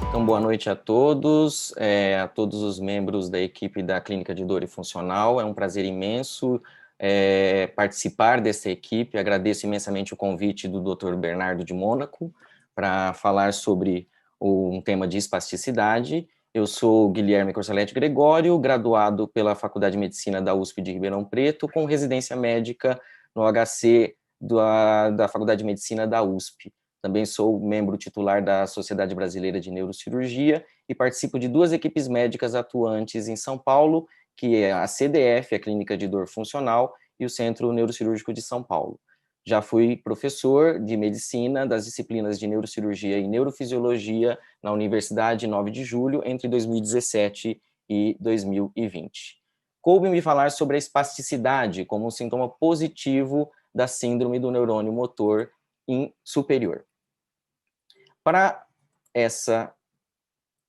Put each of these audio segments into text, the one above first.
Então, boa noite a todos os membros da equipe da Clínica de Dor e Funcional. É um prazer imenso participar dessa equipe. Agradeço imensamente o convite do Dr. Bernardo de Mônaco para falar sobre um tema de espasticidade. Eu sou Guilherme Corsaletti Gregório, graduado pela Faculdade de Medicina da USP de Ribeirão Preto, com residência médica no HC da Faculdade de Medicina da USP. Também sou membro titular da Sociedade Brasileira de Neurocirurgia e participo de duas equipes médicas atuantes em São Paulo, que é a CDF, a Clínica de Dor Funcional, e o Centro Neurocirúrgico de São Paulo. Já fui professor de medicina das disciplinas de neurocirurgia e neurofisiologia na Universidade 9 de Julho entre 2017 e 2020. Coube-me falar sobre a espasticidade como um sintoma positivo da síndrome do neurônio motor superior. Para essa...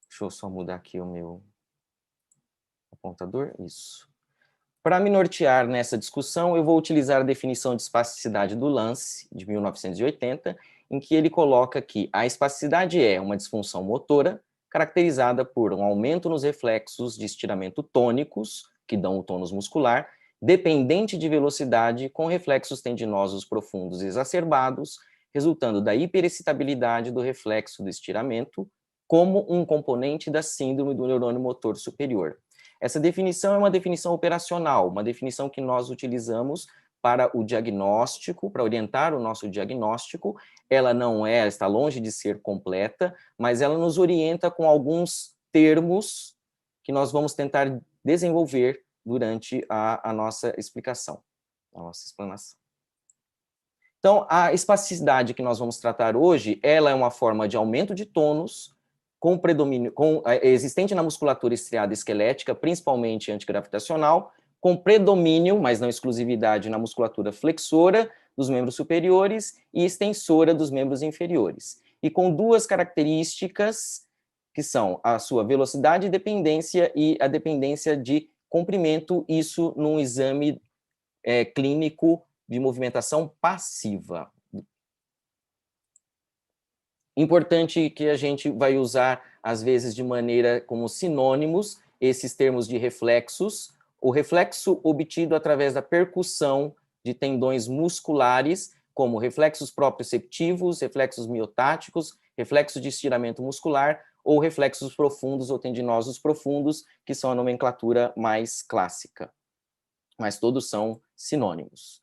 Deixa eu só mudar aqui o meu apontador. Isso. Para me nortear nessa discussão, eu vou utilizar a definição de espasticidade do Lance, de 1980, em que ele coloca que a espasticidade é uma disfunção motora caracterizada por um aumento nos reflexos de estiramento tônicos, que dão o tônus muscular, dependente de velocidade, com reflexos tendinosos profundos exacerbados, resultando da hiperexcitabilidade do reflexo do estiramento, como um componente da síndrome do neurônio motor superior. Essa definição é uma definição operacional, uma definição que nós utilizamos para o diagnóstico, para orientar o nosso diagnóstico. Ela não está longe de ser completa, mas ela nos orienta com alguns termos que nós vamos tentar desenvolver durante a nossa explicação, a nossa explanação. Então, a espasticidade que nós vamos tratar hoje, ela é uma forma de aumento de tônus com predomínio, existente na musculatura estriada esquelética, principalmente antigravitacional, com predomínio, mas não exclusividade, na musculatura flexora dos membros superiores e extensora dos membros inferiores. E com duas características, que são a sua velocidade de dependência e a dependência de comprimento, isso num exame clínico de movimentação passiva. Importante que a gente vai usar, às vezes, de maneira como sinônimos, esses termos de reflexos. O reflexo obtido através da percussão de tendões musculares, como reflexos proprioceptivos, reflexos miotáticos, reflexos de estiramento muscular, ou reflexos profundos ou tendinosos profundos, que são a nomenclatura mais clássica. Mas todos são sinônimos.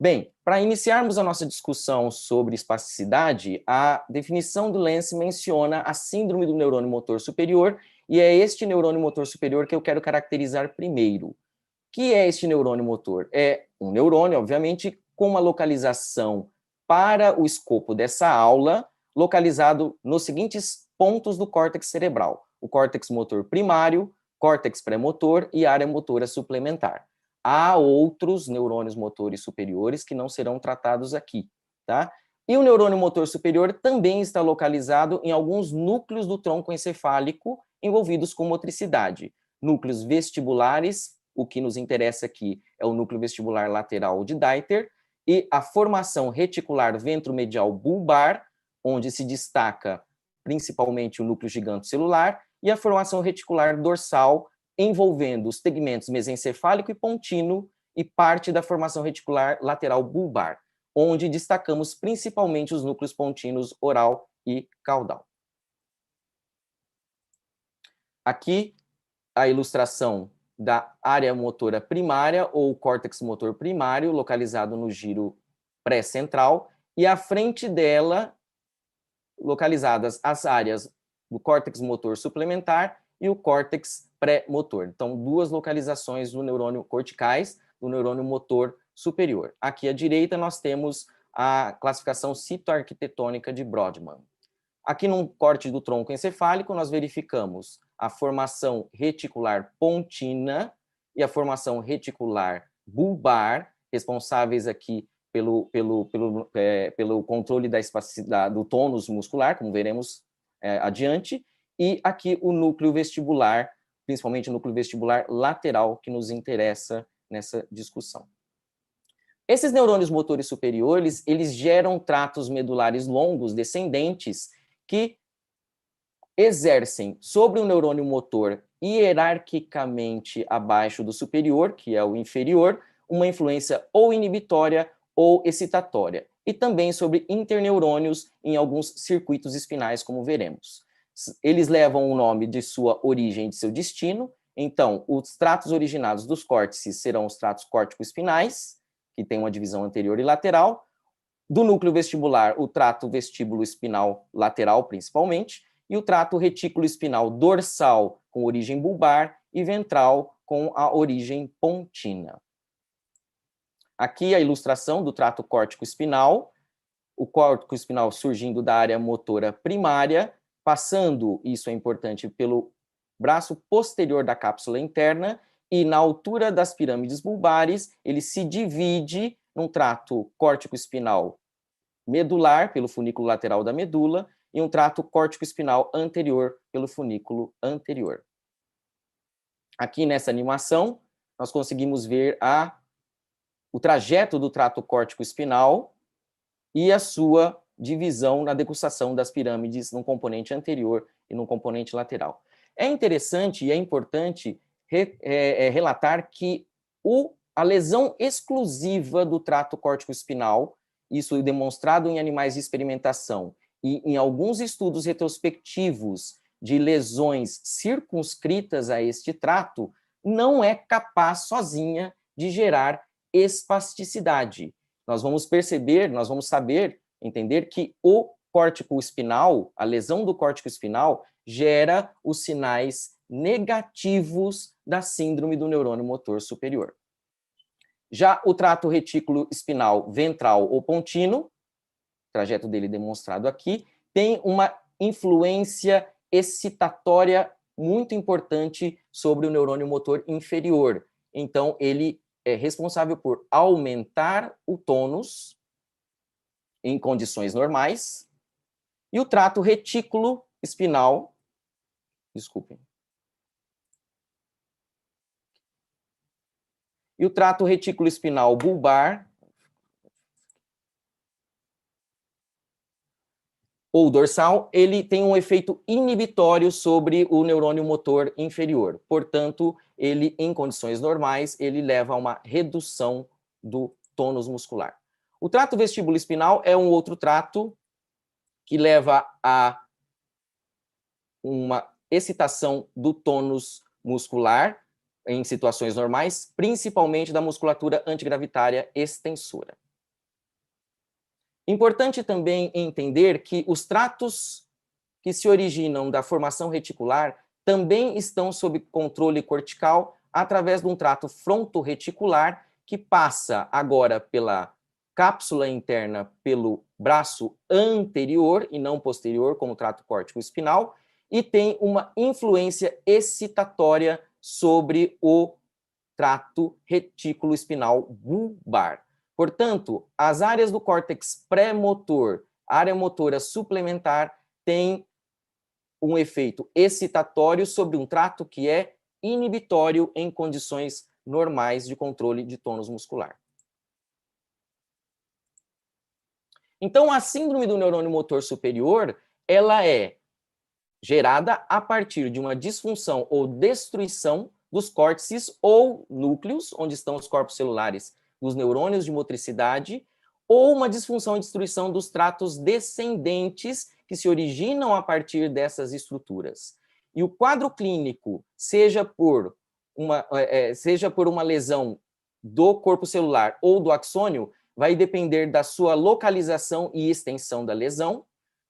Bem, para iniciarmos a nossa discussão sobre espasticidade, a definição do Lance menciona a síndrome do neurônio motor superior, e é este neurônio motor superior que eu quero caracterizar primeiro. O que é este neurônio motor? É um neurônio, obviamente, com uma localização para o escopo dessa aula, localizado nos seguintes pontos do córtex cerebral: o córtex motor primário, córtex pré-motor e área motora suplementar. Há outros neurônios motores superiores que não serão tratados aqui, tá? E o neurônio motor superior também está localizado em alguns núcleos do tronco encefálico envolvidos com motricidade. Núcleos vestibulares, o que nos interessa aqui é o núcleo vestibular lateral de Deiter, e a formação reticular ventromedial bulbar, onde se destaca principalmente o núcleo gigantocelular, e a formação reticular dorsal, envolvendo os tegmentos mesencefálico e pontino e parte da formação reticular lateral bulbar, onde destacamos principalmente os núcleos pontinos oral e caudal. Aqui a ilustração da área motora primária ou córtex motor primário, localizado no giro pré-central, e à frente dela localizadas as áreas do córtex motor suplementar e o córtex pré-motor. Então, duas localizações do neurônio corticais, do neurônio motor superior. Aqui à direita nós temos a classificação citoarquitetônica de Brodmann. Aqui num corte do tronco encefálico, nós verificamos a formação reticular pontina e a formação reticular bulbar, responsáveis aqui pelo controle da espasticidade do tônus muscular, como veremos adiante, e aqui o núcleo vestibular principalmente o núcleo vestibular lateral, que nos interessa nessa discussão. Esses neurônios motores superiores, eles geram tratos medulares longos, descendentes, que exercem sobre o neurônio motor hierarquicamente abaixo do superior, que é o inferior, uma influência ou inibitória ou excitatória, e também sobre interneurônios em alguns circuitos espinais, como veremos. Eles levam o nome de sua origem e de seu destino. Então, os tratos originados dos córtices serão os tratos córtico-espinais, que tem uma divisão anterior e lateral. Do núcleo vestibular, o trato vestíbulo-espinal lateral, principalmente, e o trato retículo-espinal dorsal, com origem bulbar, e ventral, com a origem pontina. Aqui a ilustração do trato córtico-espinal, o córtico-espinal surgindo da área motora primária, passando, isso é importante, pelo braço posterior da cápsula interna, e na altura das pirâmides bulbares, ele se divide num trato córtico-espinal medular, pelo funículo lateral da medula, e um trato córtico-espinal anterior, pelo funículo anterior. Aqui nessa animação, nós conseguimos ver o trajeto do trato córtico-espinal e a sua divisão na decussação das pirâmides num componente anterior e num componente lateral. É interessante e é importante relatar que a lesão exclusiva do trato córtico-espinal, isso demonstrado em animais de experimentação e em alguns estudos retrospectivos de lesões circunscritas a este trato, não é capaz sozinha de gerar espasticidade. Nós vamos perceber, nós vamos entender que o córtico espinal, a lesão do córtico espinal, gera os sinais negativos da síndrome do neurônio motor superior. Já o trato retículo espinal ventral ou pontino, trajeto dele demonstrado aqui, tem uma influência excitatória muito importante sobre o neurônio motor inferior. Então, ele é responsável por aumentar o tônus em condições normais, e o trato retículo espinal, desculpem, e o trato retículo espinal bulbar ou dorsal, ele tem um efeito inibitório sobre o neurônio motor inferior. Portanto, ele, em condições normais, ele leva a uma redução do tônus muscular. O trato vestíbulo espinal é um outro trato que leva a uma excitação do tônus muscular em situações normais, principalmente da musculatura antigravitária extensora. Importante também entender que os tratos que se originam da formação reticular também estão sob controle cortical através de um trato frontorreticular que passa agora pela cápsula interna, pelo braço anterior e não posterior, como o trato córtico-espinal, e tem uma influência excitatória sobre o trato retículo espinal bulbar. Portanto, as áreas do córtex pré-motor, área motora suplementar, têm um efeito excitatório sobre um trato que é inibitório em condições normais de controle de tônus muscular. Então, a síndrome do neurônio motor superior, ela é gerada a partir de uma disfunção ou destruição dos córtices ou núcleos, onde estão os corpos celulares dos neurônios de motricidade, ou uma disfunção e destruição dos tratos descendentes que se originam a partir dessas estruturas. E o quadro clínico, seja por uma lesão do corpo celular ou do axônio, vai depender da sua localização e extensão da lesão,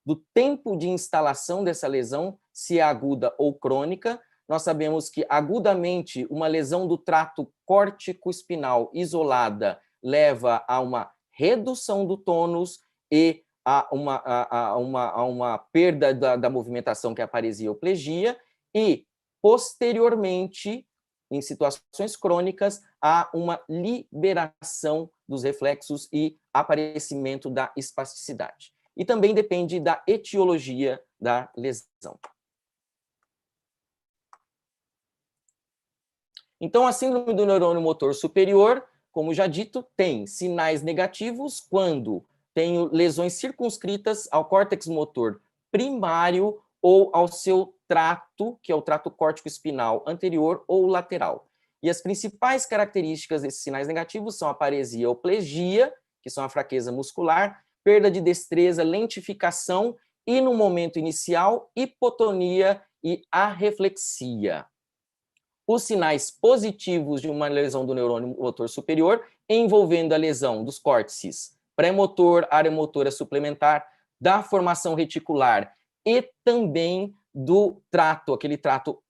do tempo de instalação dessa lesão, se é aguda ou crônica. Nós sabemos que agudamente uma lesão do trato córtico-espinal isolada leva a uma redução do tônus e a uma perda da movimentação, que é a paresioplegia, e posteriormente, em situações crônicas, há uma liberação dos reflexos e aparecimento da espasticidade. E também depende da etiologia da lesão. Então, a síndrome do neurônio motor superior, como já dito, tem sinais negativos quando tenho lesões circunscritas ao córtex motor primário ou ao seu trato, que é o trato córtico-espinal anterior ou lateral. E as principais características desses sinais negativos são a paresia ou plegia, que são a fraqueza muscular, perda de destreza, lentificação e, no momento inicial, hipotonia e arreflexia. Os sinais positivos de uma lesão do neurônio motor superior, envolvendo a lesão dos córtices pré-motor, área motora suplementar, da formação reticular e também do trato, aquele trato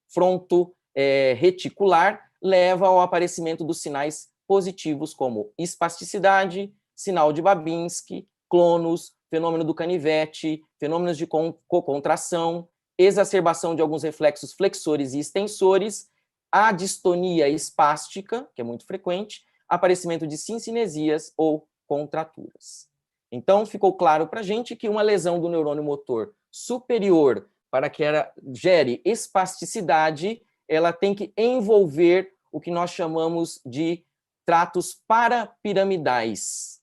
fronto-reticular, leva ao aparecimento dos sinais positivos como espasticidade, sinal de Babinski, clonus, fenômeno do canivete, fenômenos de cocontração, exacerbação de alguns reflexos flexores e extensores, a distonia espástica, que é muito frequente, aparecimento de cincinesias ou contraturas. Então, ficou claro para a gente que uma lesão do neurônio motor superior, para que ela gere espasticidade, ela tem que envolver o que nós chamamos de tratos parapiramidais.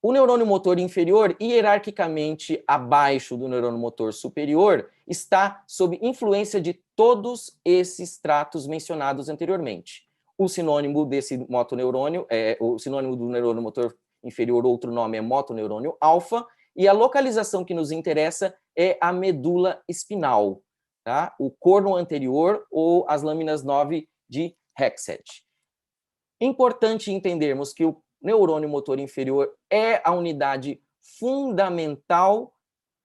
O neurônio motor inferior, hierarquicamente abaixo do neurônio motor superior, está sob influência de todos esses tratos mencionados anteriormente. O sinônimo desse motoneurônio, o sinônimo do neurônio motor inferior, outro nome é motoneurônio alfa, e a localização que nos interessa é a medula espinal, tá? O corno anterior ou as lâminas 9 de Hegseth. Importante entendermos que o neurônio motor inferior é a unidade fundamental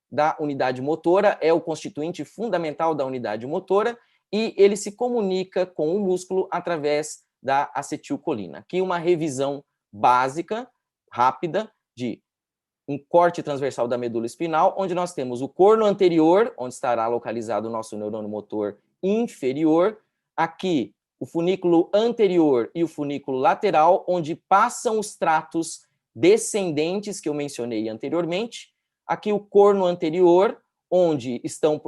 da unidade motora, é o constituinte fundamental da unidade motora, e ele se comunica com o músculo através da acetilcolina. Aqui uma revisão básica, rápida, de um corte transversal da medula espinal, onde nós temos o corno anterior, onde estará localizado o nosso neurônio motor inferior, aqui o funículo anterior e o funículo lateral, onde passam os tratos descendentes que eu mencionei anteriormente, aqui o corno anterior, onde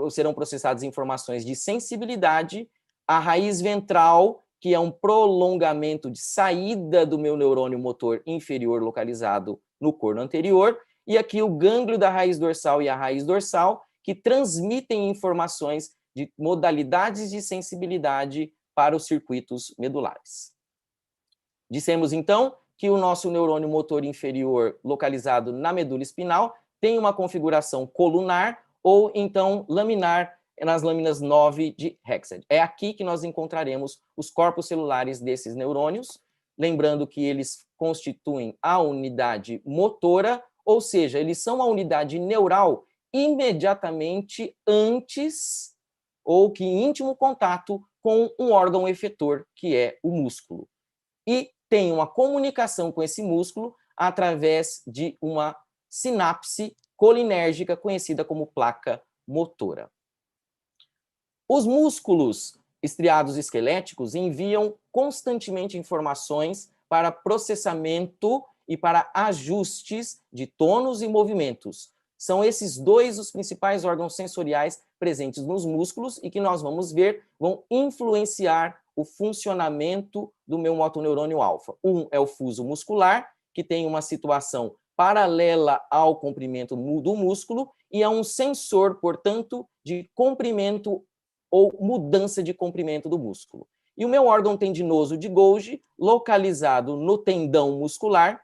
serão processadas informações de sensibilidade, a raiz ventral, que é um prolongamento de saída do meu neurônio motor inferior localizado no corno anterior, e aqui o gânglio da raiz dorsal e a raiz dorsal, que transmitem informações de modalidades de sensibilidade para os circuitos medulares. Dissemos, então, que o nosso neurônio motor inferior, localizado na medula espinal, tem uma configuração colunar ou, então, laminar nas lâminas 9 de Hegseth. É aqui que nós encontraremos os corpos celulares desses neurônios, lembrando que eles constituem a unidade motora, ou seja, eles são a unidade neural imediatamente antes ou que em íntimo contato com um órgão efetor, que é o músculo. E tem uma comunicação com esse músculo através de uma sinapse colinérgica conhecida como placa motora. Os músculos estriados esqueléticos enviam constantemente informações para processamento e para ajustes de tônus e movimentos. São esses dois os principais órgãos sensoriais presentes nos músculos e que nós vamos ver vão influenciar o funcionamento do meu motoneurônio alfa. Um é o fuso muscular, que tem uma situação paralela ao comprimento do músculo, e é um sensor, portanto, de comprimento ou mudança de comprimento do músculo. E o meu órgão tendinoso de Golgi, localizado no tendão muscular,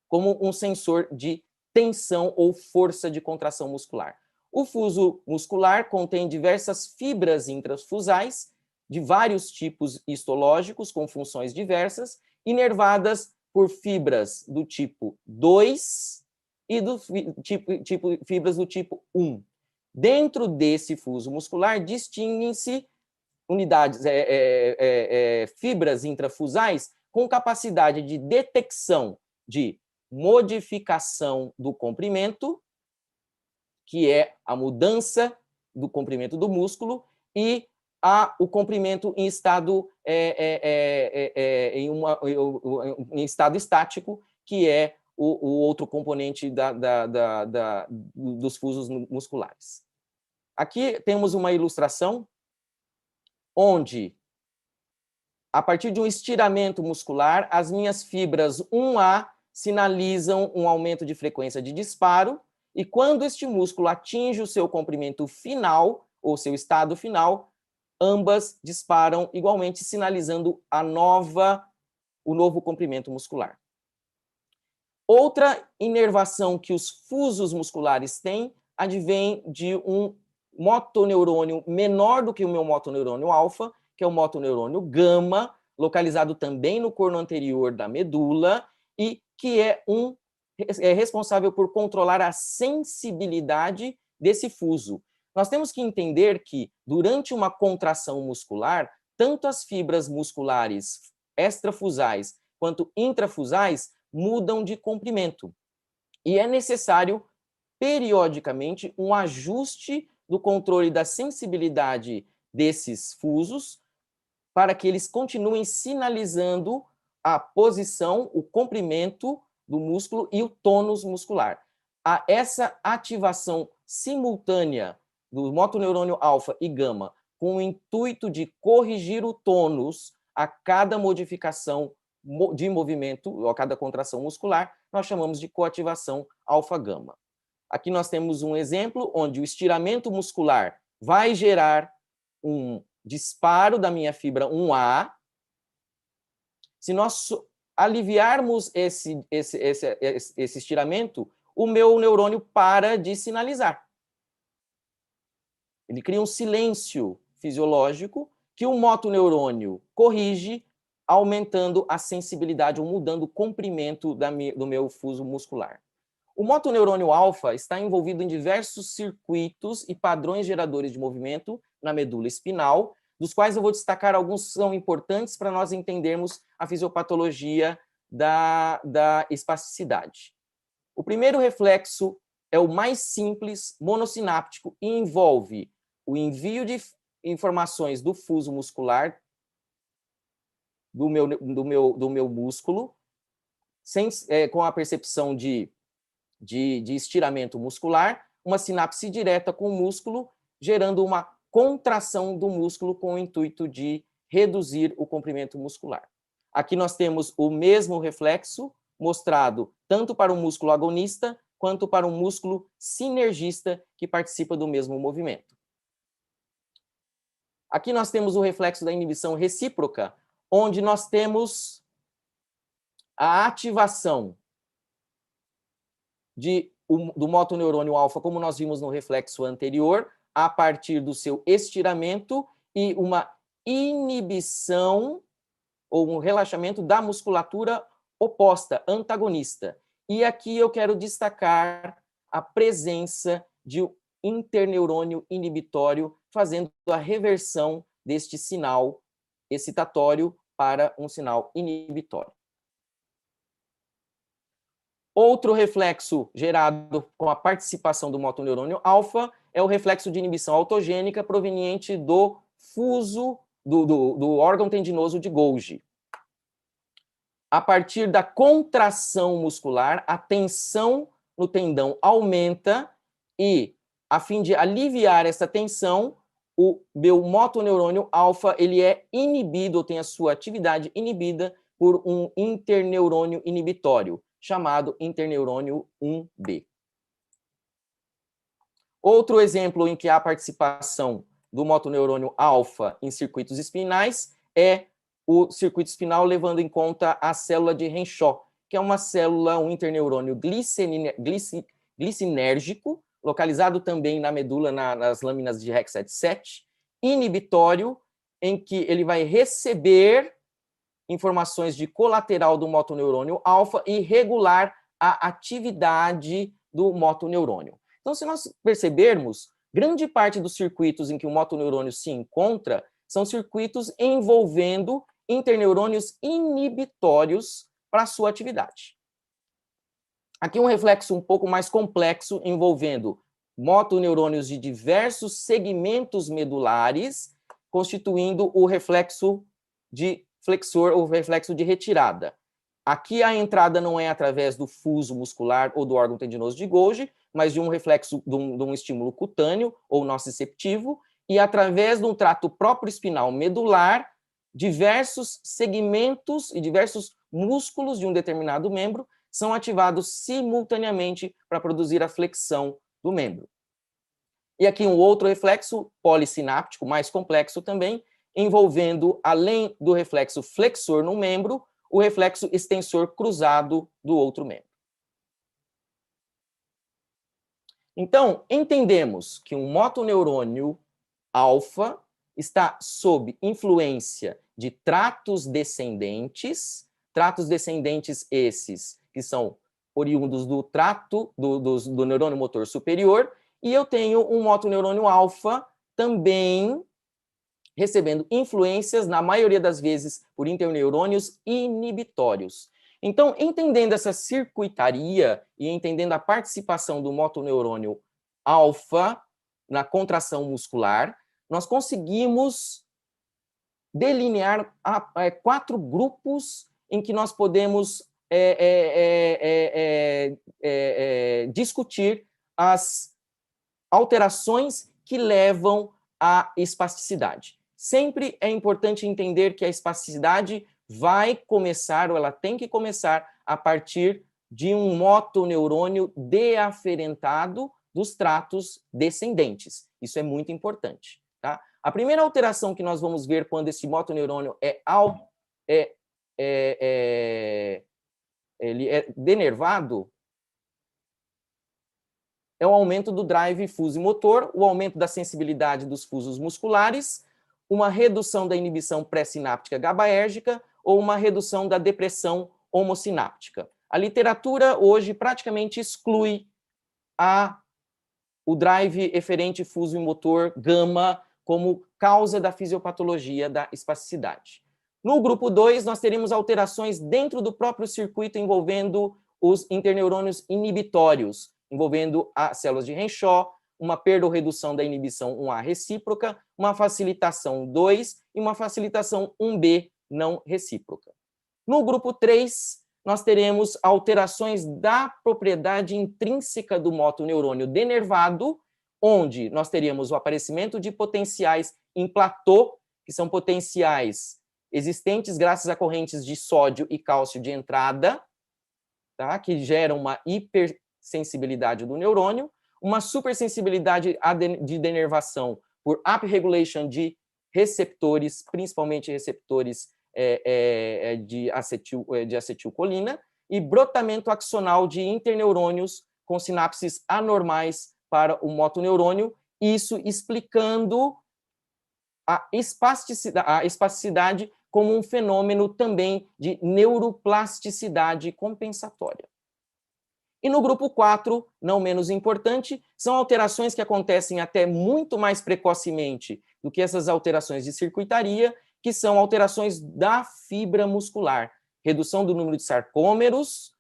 como um sensor de tensão ou força de contração muscular. O fuso muscular contém diversas fibras intrafusais, de vários tipos histológicos, com funções diversas, inervadas por fibras do tipo 2 e do fibras do tipo 1. Dentro desse fuso muscular, distinguem-se unidades, fibras intrafusais com capacidade de detecção de modificação do comprimento, que é a mudança do comprimento do músculo, e o comprimento em estado, em estado estático, que é o outro componente dos fusos musculares. Aqui temos uma ilustração onde, a partir de um estiramento muscular, as minhas fibras 1A sinalizam um aumento de frequência de disparo, e quando este músculo atinge o seu comprimento final, ou seu estado final, ambas disparam igualmente, sinalizando o novo comprimento muscular. Outra inervação que os fusos musculares têm advém de um motoneurônio menor do que o meu motoneurônio alfa, que é o motoneurônio gama, localizado também no corno anterior da medula, e que é responsável por controlar a sensibilidade desse fuso. Nós temos que entender que, durante uma contração muscular, tanto as fibras musculares extrafusais quanto intrafusais mudam de comprimento. E é necessário, periodicamente, um ajuste do controle da sensibilidade desses fusos para que eles continuem sinalizando a posição, o comprimento do músculo e o tônus muscular. Essa ativação simultânea do motoneurônio alfa e gama, com o intuito de corrigir o tônus a cada modificação de movimento, ou a cada contração muscular, nós chamamos de coativação alfa-gama. Aqui nós temos um exemplo onde o estiramento muscular vai gerar um disparo da minha fibra 1A. Se nós aliviarmos esse estiramento, o meu neurônio para de sinalizar. Ele cria um silêncio fisiológico que o motoneurônio corrige, aumentando a sensibilidade ou mudando o comprimento do meu fuso muscular. O motoneurônio alfa está envolvido em diversos circuitos e padrões geradores de movimento na medula espinal, dos quais eu vou destacar alguns que são importantes para nós entendermos a fisiopatologia da espasticidade. O primeiro reflexo é o mais simples, monossináptico, e envolve o envio de informações do fuso muscular do meu músculo, com a percepção de estiramento muscular, uma sinapse direta com o músculo, gerando uma contração do músculo com o intuito de reduzir o comprimento muscular. Aqui nós temos o mesmo reflexo mostrado tanto para o músculo agonista quanto para o músculo sinergista que participa do mesmo movimento. Aqui nós temos o reflexo da inibição recíproca, onde nós temos a ativação do motoneurônio alfa, como nós vimos no reflexo anterior, a partir do seu estiramento e uma inibição ou um relaxamento da musculatura oposta, antagonista. E aqui eu quero destacar a presença de um interneurônio inibitório, fazendo a reversão deste sinal excitatório para um sinal inibitório. Outro reflexo gerado com a participação do motoneurônio alfa é o reflexo de inibição autogênica proveniente do fuso do órgão tendinoso de Golgi. A partir da contração muscular, a tensão no tendão aumenta e, a fim de aliviar essa tensão, o meu motoneurônio alfa ele é inibido, ou tem a sua atividade inibida por um interneurônio inibitório, chamado interneurônio 1B. Outro exemplo em que há participação do motoneurônio alfa em circuitos espinais é o circuito espinal levando em conta a célula de Renshaw, que é uma célula, um interneurônio glicinérgico, localizado também na medula, nas lâminas de REC77, inibitório, em que ele vai receber informações de colateral do motoneurônio alfa e regular a atividade do motoneurônio. Então, se nós percebermos, grande parte dos circuitos em que o motoneurônio se encontra são circuitos envolvendo interneurônios inibitórios para a sua atividade. Aqui um reflexo um pouco mais complexo, envolvendo motoneurônios de diversos segmentos medulares, constituindo o reflexo de flexor ou reflexo de retirada. Aqui a entrada não é através do fuso muscular ou do órgão tendinoso de Golgi, mas de um reflexo de um estímulo cutâneo ou nociceptivo, e através de um trato próprio espinal medular, diversos segmentos e diversos músculos de um determinado membro são ativados simultaneamente para produzir a flexão do membro. E aqui um outro reflexo polissináptico, mais complexo também, envolvendo, além do reflexo flexor no membro, o reflexo extensor cruzado do outro membro. Então, entendemos que um motoneurônio alfa está sob influência de tratos descendentes esses que são oriundos do trato do neurônio motor superior, e eu tenho um motoneurônio alfa também recebendo influências, na maioria das vezes, por interneurônios inibitórios. Então, entendendo essa circuitaria e entendendo a participação do motoneurônio alfa na contração muscular, nós conseguimos delinear 4 grupos em que nós podemos discutir as alterações que levam à espasticidade. Sempre é importante entender que a espasticidade vai começar, ou ela tem que começar, a partir de um motoneurônio deaferentado dos tratos descendentes. Isso é muito importante. Tá? A primeira alteração que nós vamos ver quando esse motoneurônio ele é denervado é o aumento do drive fuso-motor, o aumento da sensibilidade dos fusos musculares, uma redução da inibição pré-sináptica GABAérgica ou uma redução da depressão homocináptica. A literatura hoje praticamente exclui o drive eferente fuso-motor gama como causa da fisiopatologia da espasticidade. No grupo 2, nós teremos alterações dentro do próprio circuito envolvendo os interneurônios inibitórios, envolvendo as células de Renshaw, uma perda ou redução da inibição 1A recíproca, uma facilitação 2 e uma facilitação 1B não recíproca. No grupo 3, nós teremos alterações da propriedade intrínseca do motoneurônio denervado, onde nós teríamos o aparecimento de potenciais em platô, que são potenciais existentes graças a correntes de sódio e cálcio de entrada, tá? Que geram uma hipersensibilidade do neurônio, uma supersensibilidade de denervação por upregulation de receptores, principalmente receptores de acetilcolina, e brotamento axonal de interneurônios com sinapses anormais para o motoneurônio, isso explicando a espasticidade como um fenômeno também de neuroplasticidade compensatória. E no grupo 4, não menos importante, são alterações que acontecem até muito mais precocemente do que essas alterações de circuitaria, que são alterações da fibra muscular, redução do número de sarcômeros,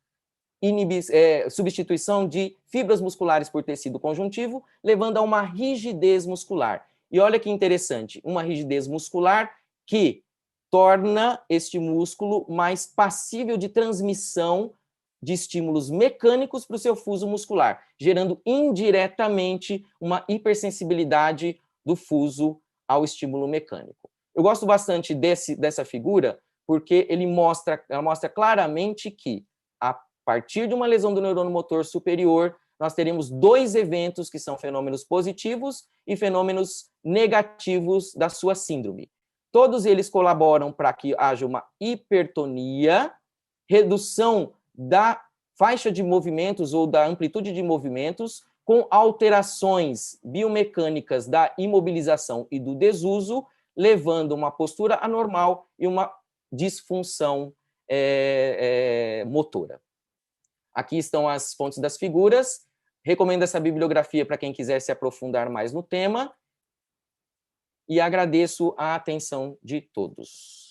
substituição de fibras musculares por tecido conjuntivo, levando a uma rigidez muscular. E olha que interessante, uma rigidez muscular que torna este músculo mais passível de transmissão de estímulos mecânicos para o seu fuso muscular, gerando indiretamente uma hipersensibilidade do fuso ao estímulo mecânico. Eu gosto bastante dessa figura porque ela mostra claramente que, a partir de uma lesão do neurônio motor superior, nós teremos 2 eventos que são fenômenos positivos e fenômenos negativos da sua síndrome. Todos eles colaboram para que haja uma hipertonia, redução da faixa de movimentos ou da amplitude de movimentos, com alterações biomecânicas da imobilização e do desuso, levando uma postura anormal e uma disfunção motora. Aqui estão as fontes das figuras. Recomendo essa bibliografia para quem quiser se aprofundar mais no tema. E agradeço a atenção de todos.